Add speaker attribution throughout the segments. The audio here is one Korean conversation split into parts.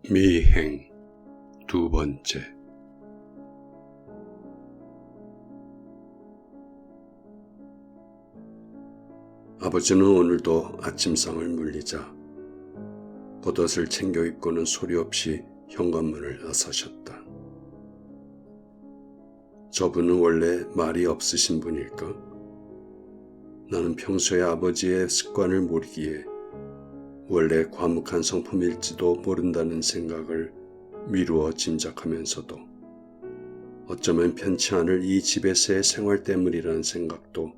Speaker 1: 미행 두 번째. 아버지는 오늘도 아침상을 물리자 겉옷을 챙겨 입고는 소리 없이 현관문을 나서셨다. 저분은 원래 말이 없으신 분일까? 나는 평소에 아버지의 습관을 모르기에 원래 과묵한 성품일지도 모른다는 생각을 미루어 짐작하면서도 어쩌면 편치 않을 이 집에서의 생활 때문이라는 생각도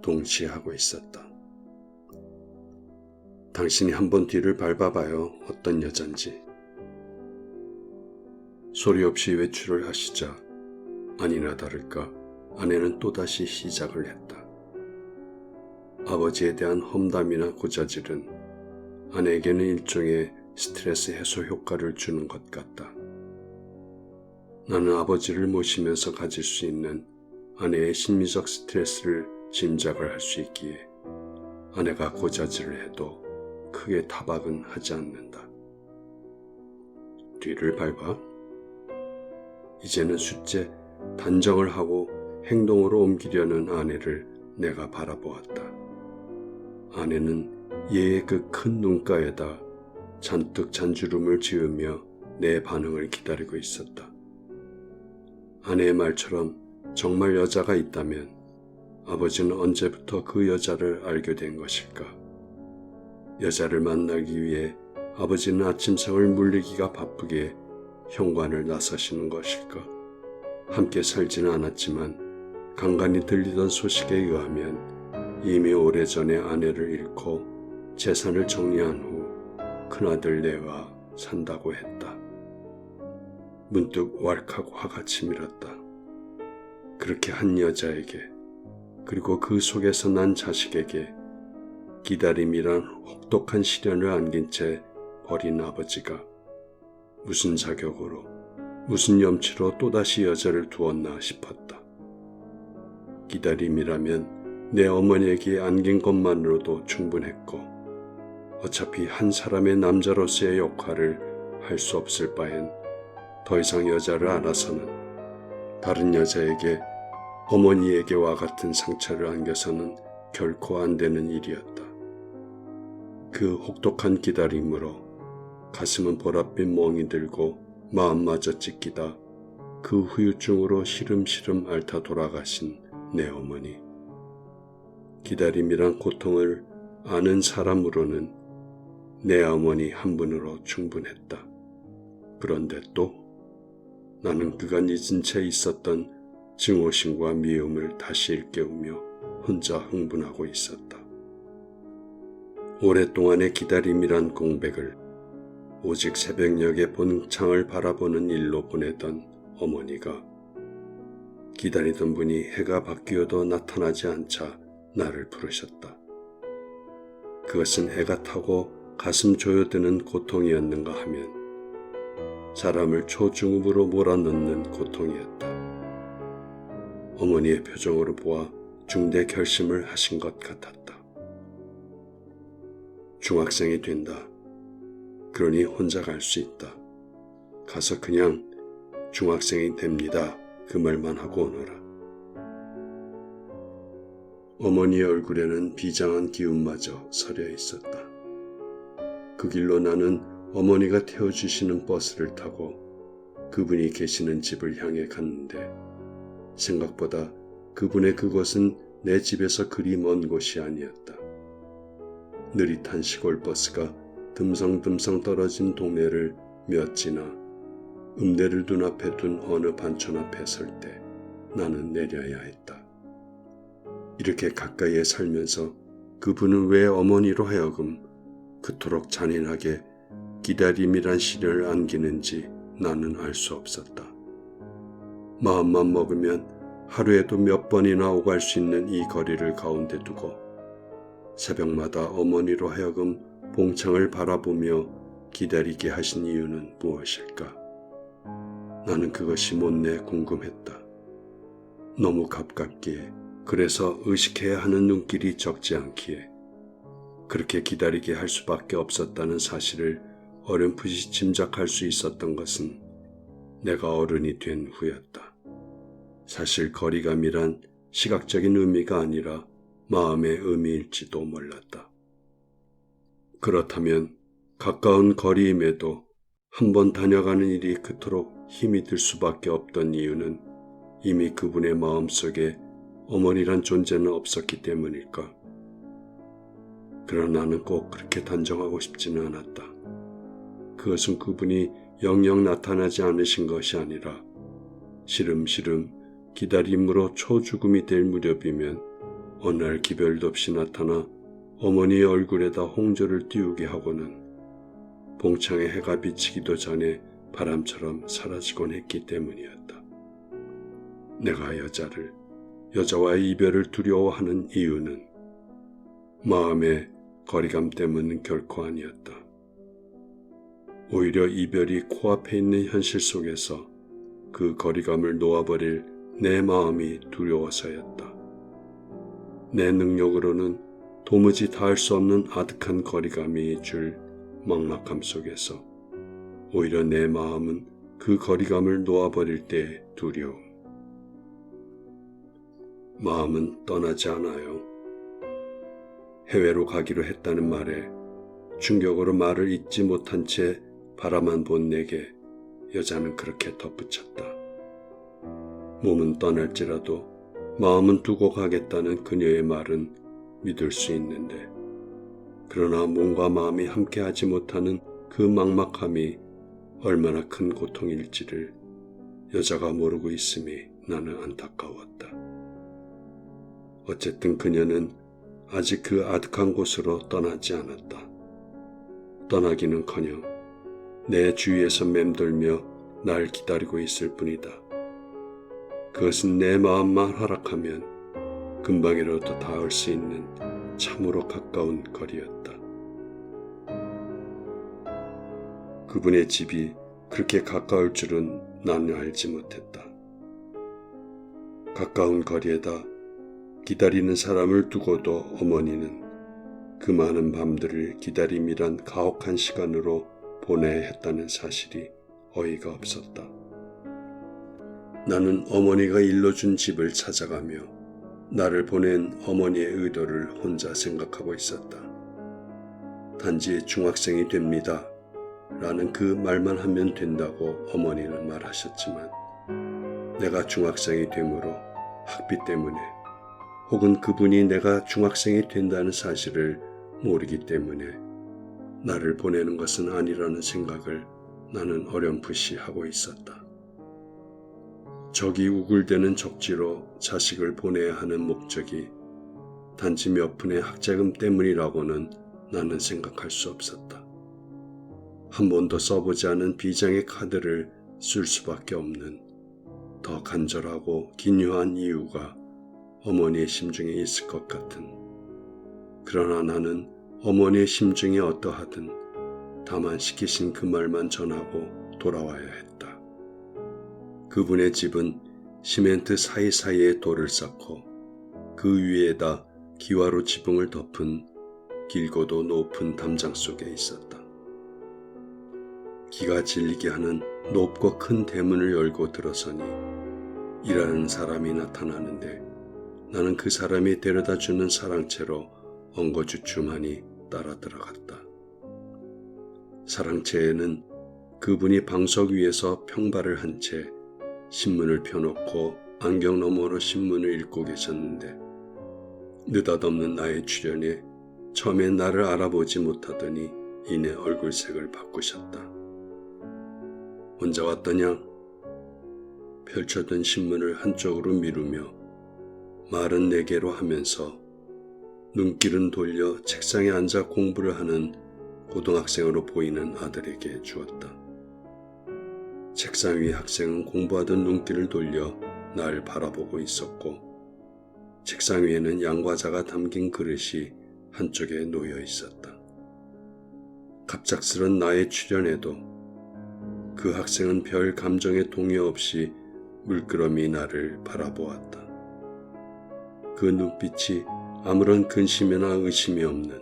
Speaker 1: 동시에 하고 있었다. 당신이 한번 뒤를 밟아봐요. 어떤 여잔지. 소리 없이 외출을 하시자 아니나 다를까 아내는 또다시 시작을 했다. 아버지에 대한 험담이나 고자질은 아내에게는 일종의 스트레스 해소 효과를 주는 것 같다. 나는 아버지를 모시면서 가질 수 있는 아내의 심리적 스트레스를 짐작을 할 수 있기에 아내가 고자질을 해도 크게 타박은 하지 않는다. 뒤를 밟아? 이제는 숫째 단정을 하고 행동으로 옮기려는 아내를 내가 바라보았다. 아내는 얘의 그 큰 눈가에다 잔뜩 잔주름을 지으며 내 반응을 기다리고 있었다. 아내의 말처럼 정말 여자가 있다면 아버지는 언제부터 그 여자를 알게 된 것일까? 여자를 만나기 위해 아버지는 아침상을 물리기가 바쁘게 현관을 나서시는 것일까? 함께 살지는 않았지만 간간히 들리던 소식에 의하면 이미 오래전에 아내를 잃고 재산을 정리한 후 큰아들 내와 산다고 했다. 문득 왈칵 화가 치밀었다. 그렇게 한 여자에게 그리고 그 속에서 난 자식에게 기다림이란 혹독한 시련을 안긴 채 버린 아버지가 무슨 자격으로 무슨 염치로 또다시 여자를 두었나 싶었다. 기다림이라면 내 어머니에게 안긴 것만으로도 충분했고 어차피 한 사람의 남자로서의 역할을 할 수 없을 바엔 더 이상 여자를 알아서는 다른 여자에게 어머니에게와 같은 상처를 안겨서는 결코 안 되는 일이었다. 그 혹독한 기다림으로 가슴은 보랏빛 멍이 들고 마음마저 찢기다 그 후유증으로 시름시름 앓다 돌아가신 내 어머니. 기다림이란 고통을 아는 사람으로는 내 어머니 한 분으로 충분했다. 그런데 또 나는 그간 잊은 채 있었던 증오심과 미움을 다시 일깨우며 혼자 흥분하고 있었다. 오랫동안의 기다림이란 공백을 오직 새벽녘에 본창을 바라보는 일로 보내던 어머니가 기다리던 분이 해가 바뀌어도 나타나지 않자 나를 부르셨다. 그것은 해가 타고 가슴 조여드는 고통이었는가 하면 사람을 초중음으로 몰아넣는 고통이었다. 어머니의 표정으로 보아 중대 결심을 하신 것 같았다. 중학생이 된다. 그러니 혼자 갈 수 있다. 가서 그냥 중학생이 됩니다. 그 말만 하고 오너라. 어머니의 얼굴에는 비장한 기운마저 서려 있었다. 그 길로 나는 어머니가 태워주시는 버스를 타고 그분이 계시는 집을 향해 갔는데 생각보다 그분의 그곳은 내 집에서 그리 먼 곳이 아니었다. 느릿한 시골 버스가 듬성듬성 떨어진 동네를 몇 지나 읍내를 눈앞에 둔 어느 반촌 앞에 설 때 나는 내려야 했다. 이렇게 가까이에 살면서 그분은 왜 어머니로 하여금 그토록 잔인하게 기다림이란 시련을 안기는지 나는 알 수 없었다. 마음만 먹으면 하루에도 몇 번이나 오갈 수 있는 이 거리를 가운데 두고 새벽마다 어머니로 하여금 봉창을 바라보며 기다리게 하신 이유는 무엇일까? 나는 그것이 못내 궁금했다. 너무 가깝기에 그래서 의식해야 하는 눈길이 적지 않기에 그렇게 기다리게 할 수밖에 없었다는 사실을 어렴풋이 짐작할 수 있었던 것은 내가 어른이 된 후였다. 사실 거리감이란 시각적인 의미가 아니라 마음의 의미일지도 몰랐다. 그렇다면 가까운 거리임에도 한번 다녀가는 일이 그토록 힘이 들 수밖에 없던 이유는 이미 그분의 마음속에 어머니란 존재는 없었기 때문일까? 그러나 나는 꼭 그렇게 단정하고 싶지는 않았다. 그것은 그분이 영영 나타나지 않으신 것이 아니라 시름시름 기다림으로 초죽음이 될 무렵이면 어느 날 기별도 없이 나타나 어머니의 얼굴에다 홍조를 띄우게 하고는 봉창에 해가 비치기도 전에 바람처럼 사라지곤 했기 때문이었다. 내가 여자와의 이별을 두려워하는 이유는 마음의 거리감 때문은 결코 아니었다. 오히려 이별이 코앞에 있는 현실 속에서 그 거리감을 놓아버릴 내 마음이 두려워서였다. 내 능력으로는 도무지 닿을 수 없는 아득한 거리감이 줄 막막함 속에서 오히려 내 마음은 그 거리감을 놓아버릴 때의 두려움. 마음은 떠나지 않아요. 해외로 가기로 했다는 말에 충격으로 말을 잇지 못한 채 바라만 본 내게 여자는 그렇게 덧붙였다. 몸은 떠날지라도 마음은 두고 가겠다는 그녀의 말은 믿을 수 있는데, 그러나 몸과 마음이 함께하지 못하는 그 막막함이 얼마나 큰 고통일지를 여자가 모르고 있음이 나는 안타까웠다. 어쨌든 그녀는 아직 그 아득한 곳으로 떠나지 않았다. 떠나기는커녕 내 주위에서 맴돌며 날 기다리고 있을 뿐이다. 그것은 내 마음만 허락하면 금방이라도 닿을 수 있는 참으로 가까운 거리였다. 그분의 집이 그렇게 가까울 줄은 나는 알지 못했다. 가까운 거리에다 기다리는 사람을 두고도 어머니는 그 많은 밤들을 기다림이란 가혹한 시간으로 보내야 했다는 사실이 어이가 없었다. 나는 어머니가 일러준 집을 찾아가며 나를 보낸 어머니의 의도를 혼자 생각하고 있었다. 단지 중학생이 됩니다 라는 그 말만 하면 된다고 어머니는 말하셨지만, 내가 중학생이 되므로 학비 때문에 혹은 그분이 내가 중학생이 된다는 사실을 모르기 때문에 나를 보내는 것은 아니라는 생각을 나는 어렴풋이 하고 있었다. 적이 우글대는 적지로 자식을 보내야 하는 목적이 단지 몇 푼의 학자금 때문이라고는 나는 생각할 수 없었다. 한 번도 써보지 않은 비장의 카드를 쓸 수밖에 없는 더 간절하고 기묘한 이유가 어머니의 심중에 있을 것 같은, 그러나 나는 어머니의 심중이 어떠하든 다만 시키신 그 말만 전하고 돌아와야 했다. 그분의 집은 시멘트 사이사이에 돌을 쌓고 그 위에다 기와로 지붕을 덮은 길고도 높은 담장 속에 있었다. 기가 질리게 하는 높고 큰 대문을 열고 들어서니 일하는 사람이 나타나는데, 나는 그 사람이 데려다주는 사랑채로 엉거주춤하니 따라 들어갔다. 사랑채에는 그분이 방석 위에서 평발을 한 채 신문을 펴놓고 안경 너머로 신문을 읽고 계셨는데, 느닷없는 나의 출연에 처음엔 나를 알아보지 못하더니 이내 얼굴색을 바꾸셨다. 혼자 왔더냐? 펼쳐둔 신문을 한쪽으로 미루며 말은 내게로 하면서 눈길은 돌려 책상에 앉아 공부를 하는 고등학생으로 보이는 아들에게 주었다. 책상 위 학생은 공부하던 눈길을 돌려 날 바라보고 있었고, 책상 위에는 양과자가 담긴 그릇이 한쪽에 놓여 있었다. 갑작스런 나의 출연에도 그 학생은 별 감정의 동요 없이 물끄러미 나를 바라보았다. 그 눈빛이 아무런 근심이나 의심이 없는,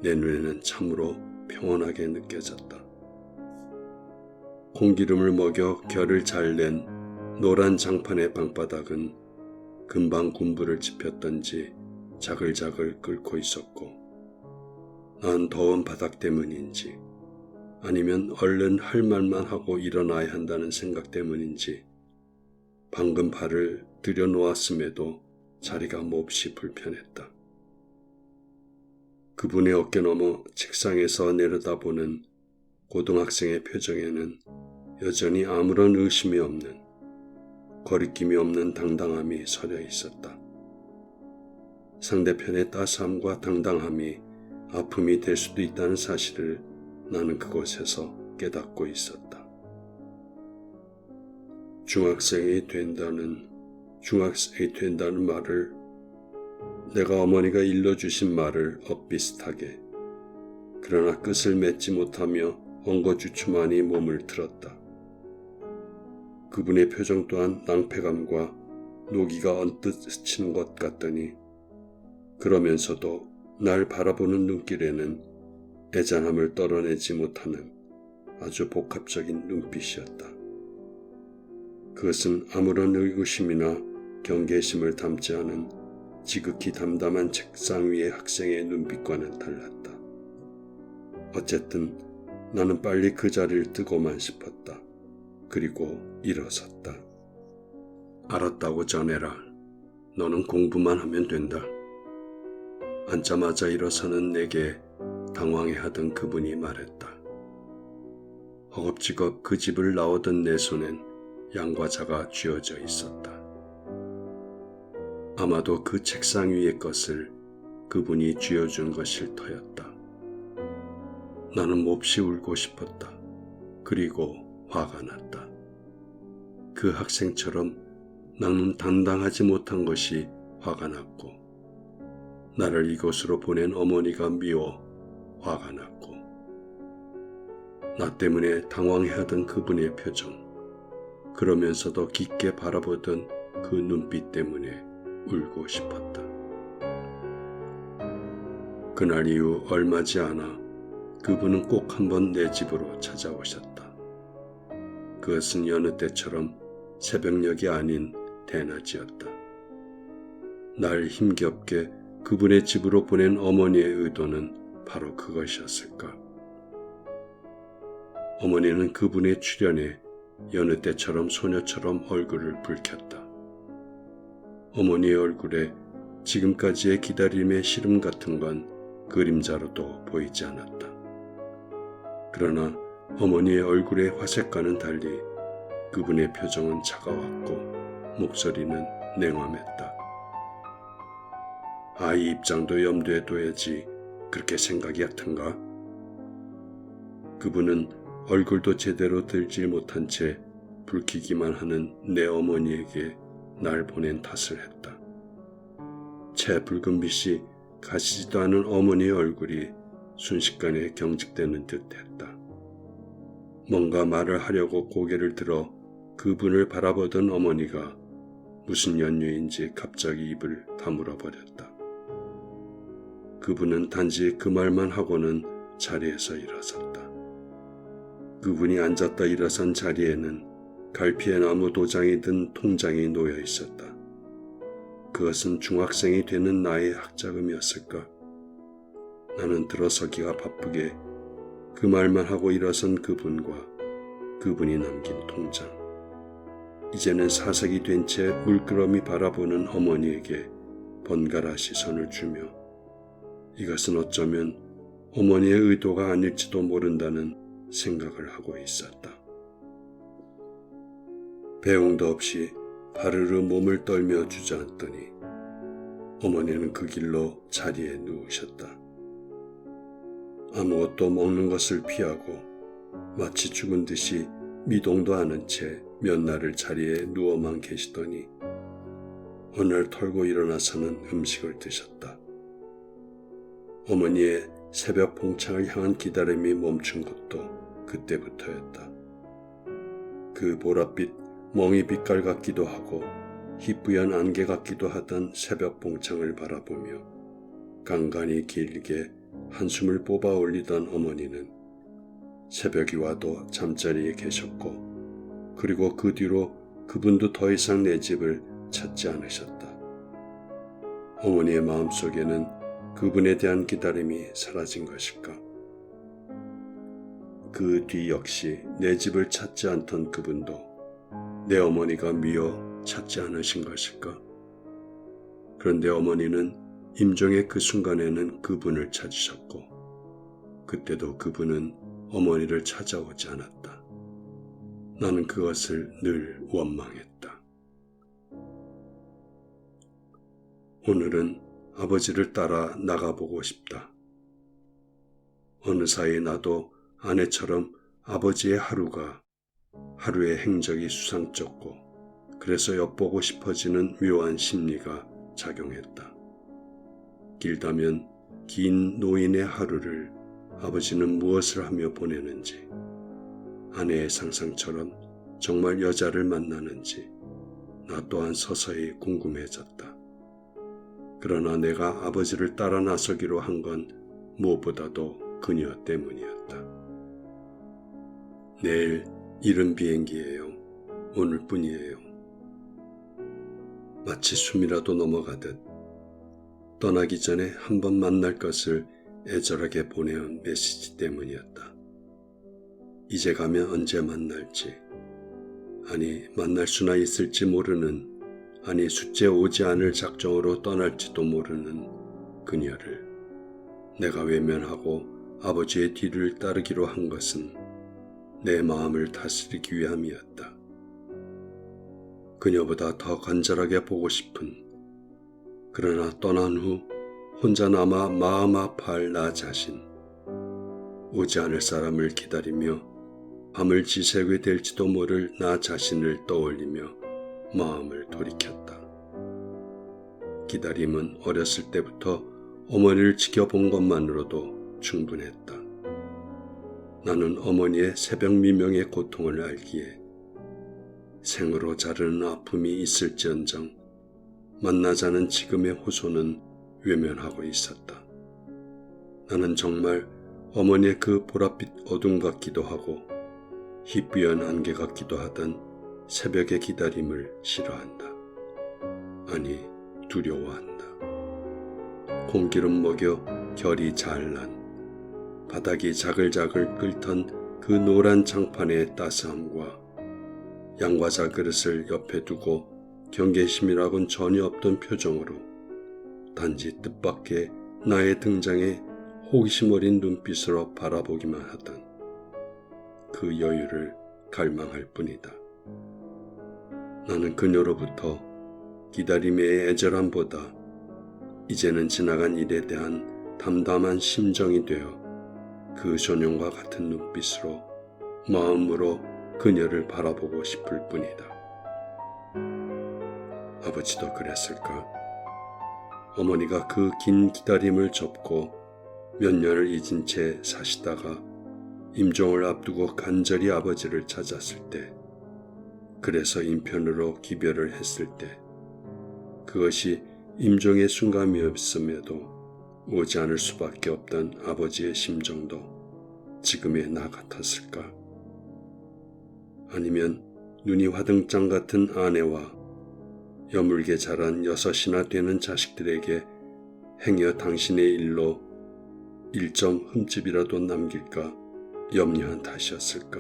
Speaker 1: 내 눈에는 참으로 평온하게 느껴졌다. 콩기름을 먹여 결을 잘 낸 노란 장판의 방바닥은 금방 군부를 지폈던지 자글자글 끓고 있었고, 난 더운 바닥 때문인지 아니면 얼른 할 말만 하고 일어나야 한다는 생각 때문인지 방금 발을 들여놓았음에도 자리가 몹시 불편했다. 그분의 어깨 너머 책상에서 내려다보는 고등학생의 표정에는 여전히 아무런 의심이 없는, 거리낌이 없는 당당함이 서려 있었다. 상대편의 따스함과 당당함이 아픔이 될 수도 있다는 사실을 나는 그곳에서 깨닫고 있었다. 중학생이 된다는 말을, 내가 어머니가 일러주신 말을 엇비슷하게, 그러나 끝을 맺지 못하며 엉거주춤하니 몸을 틀었다. 그분의 표정 또한 낭패감과 노기가 언뜻 스치는 것 같더니, 그러면서도 날 바라보는 눈길에는 애잔함을 떨어내지 못하는 아주 복합적인 눈빛이었다. 그것은 아무런 의구심이나 경계심을 담지 않은 지극히 담담한 책상 위의 학생의 눈빛과는 달랐다. 어쨌든 나는 빨리 그 자리를 뜨고만 싶었다. 그리고 일어섰다. 알았다고 전해라. 너는 공부만 하면 된다. 앉자마자 일어서는 내게 당황해하던 그분이 말했다. 허겁지겁 그 집을 나오던 내 손엔 양과자가 쥐어져 있었다. 아마도 그 책상 위의 것을 그분이 쥐어준 것일 터였다. 나는 몹시 울고 싶었다. 그리고 화가 났다. 그 학생처럼 나는 당당하지 못한 것이 화가 났고, 나를 이곳으로 보낸 어머니가 미워 화가 났고, 나 때문에 당황해하던 그분의 표정, 그러면서도 깊게 바라보던 그 눈빛 때문에 울고 싶었다. 그날 이후 얼마 지 않아 그분은 꼭 한번 내 집으로 찾아오셨다. 그것은 여느 때처럼 새벽녘이 아닌 대낮이었다. 날 힘겹게 그분의 집으로 보낸 어머니의 의도는 바로 그것이었을까. 어머니는 그분의 출연에 여느 때처럼 소녀처럼 얼굴을 붉혔다. 어머니의 얼굴에 지금까지의 기다림의 시름 같은 건 그림자로도 보이지 않았다. 그러나 어머니의 얼굴의 화색과는 달리 그분의 표정은 차가웠고 목소리는 냉엄했다. 아이 입장도 염두에 둬야지 그렇게 생각이 얕은가? 그분은 얼굴도 제대로 들지 못한 채 붉히기만 하는 내 어머니에게 날 보낸 탓을 했다. 채 붉은 빛이 가시지도 않은 어머니의 얼굴이 순식간에 경직되는 듯 했다. 뭔가 말을 하려고 고개를 들어 그분을 바라보던 어머니가 무슨 연유인지 갑자기 입을 다물어 버렸다. 그분은 단지 그 말만 하고는 자리에서 일어섰다. 그분이 앉았다 일어선 자리에는 갈피에 나무 도장이 든 통장이 놓여 있었다. 그것은 중학생이 되는 나의 학자금이었을까? 나는 들어서기가 바쁘게 그 말만 하고 일어선 그분과 그분이 남긴 통장, 이제는 사색이 된 채 물끄러미 바라보는 어머니에게 번갈아 시선을 주며 이것은 어쩌면 어머니의 의도가 아닐지도 모른다는 생각을 하고 있었다. 배웅도 없이 바르르 몸을 떨며 주저앉더니 어머니는 그 길로 자리에 누우셨다. 아무것도 먹는 것을 피하고 마치 죽은 듯이 미동도 않은 채 몇 날을 자리에 누워만 계시더니 어느 날 털고 일어나서는 음식을 드셨다. 어머니의 새벽 봉창을 향한 기다림이 멈춘 것도 그때부터였다. 그 보랏빛 멍이 빛깔 같기도 하고 희뿌연 안개 같기도 하던 새벽 봉창을 바라보며 간간히 길게 한숨을 뽑아 올리던 어머니는 새벽이 와도 잠자리에 계셨고, 그리고 그 뒤로 그분도 더 이상 내 집을 찾지 않으셨다. 어머니의 마음속에는 그분에 대한 기다림이 사라진 것일까? 그 뒤 역시 내 집을 찾지 않던 그분도 내 어머니가 미워 찾지 않으신 것일까? 그런데 어머니는 임종의 그 순간에는 그분을 찾으셨고, 그때도 그분은 어머니를 찾아오지 않았다. 나는 그것을 늘 원망했다. 오늘은 아버지를 따라 나가보고 싶다. 어느 사이 나도 아내처럼 아버지의 하루의 행적이 수상쩍고, 그래서 엿보고 싶어지는 묘한 심리가 작용했다. 길다면 긴 노인의 하루를 아버지는 무엇을 하며 보내는지, 아내의 상상처럼 정말 여자를 만나는지 나 또한 서서히 궁금해졌다. 그러나 내가 아버지를 따라 나서기로 한 건 무엇보다도 그녀 때문이었다. 내일 이른 비행기예요. 오늘뿐이에요. 마치 숨이라도 넘어가듯 떠나기 전에 한번 만날 것을 애절하게 보내온 메시지 때문이었다. 이제 가면 언제 만날지, 아니 만날 수나 있을지 모르는, 아니 숫제 오지 않을 작정으로 떠날지도 모르는 그녀를 내가 외면하고 아버지의 뒤를 따르기로 한 것은 내 마음을 다스리기 위함이었다. 그녀보다 더 간절하게 보고 싶은, 그러나 떠난 후 혼자 남아 마음 아파할 나 자신, 오지 않을 사람을 기다리며 밤을 지새게 될지도 모를 나 자신을 떠올리며 마음을 돌이켰다. 기다림은 어렸을 때부터 어머니를 지켜본 것만으로도 충분했다. 나는 어머니의 새벽 미명의 고통을 알기에 생으로 자르는 아픔이 있을지언정 만나자는 지금의 호소는 외면하고 있었다. 나는 정말 어머니의 그 보랏빛 어둠 같기도 하고 희뿌연 안개 같기도 하던 새벽의 기다림을 싫어한다. 아니, 두려워한다. 콩기름 먹여 결이 잘난, 바닥이 자글자글 끓던 그 노란 장판의 따스함과 양과자 그릇을 옆에 두고 경계심이라곤 전혀 없던 표정으로 단지 뜻밖의 나의 등장에 호기심 어린 눈빛으로 바라보기만 하던 그 여유를 갈망할 뿐이다. 나는 그녀로부터 기다림의 애절함보다 이제는 지나간 일에 대한 담담한 심정이 되어 그 소년과 같은 눈빛으로 마음으로 그녀를 바라보고 싶을 뿐이다. 아버지도 그랬을까? 어머니가 그 긴 기다림을 접고 몇 년을 잊은 채 사시다가 임종을 앞두고 간절히 아버지를 찾았을 때, 그래서 인편으로 기별을 했을 때, 그것이 임종의 순간이었음에도 오지 않을 수밖에 없던 아버지의 심정도 지금의 나 같았을까? 아니면 눈이 화등장 같은 아내와 여물게 자란 6이나 되는 자식들에게 행여 당신의 일로 1점 흠집이라도 남길까 염려한 탓이었을까?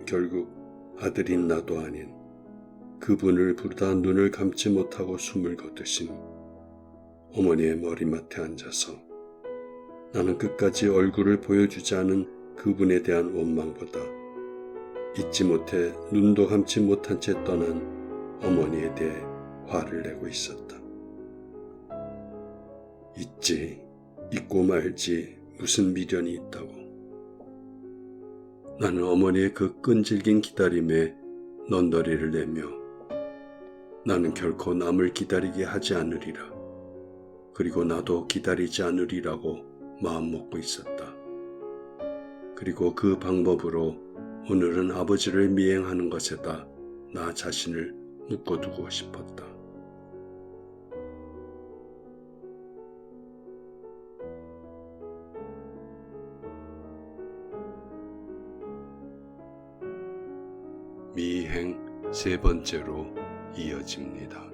Speaker 1: 결국 아들인 나도 아닌 그분을 부르다 눈을 감지 못하고 숨을 거두신 어머니의 머리맡에 앉아서 나는 끝까지 얼굴을 보여주지 않은 그분에 대한 원망보다 잊지 못해 눈도 감지 못한 채 떠난 어머니에 대해 화를 내고 있었다. 잊고 말지 무슨 미련이 있다고. 나는 어머니의 그 끈질긴 기다림에 넌더리를 내며 나는 결코 남을 기다리게 하지 않으리라. 그리고 나도 기다리지 않으리라고 마음먹고 있었다. 그리고 그 방법으로 오늘은 아버지를 미행하는 것에다 나 자신을 묶어두고 싶었다. 미행 세 번째로 이어집니다.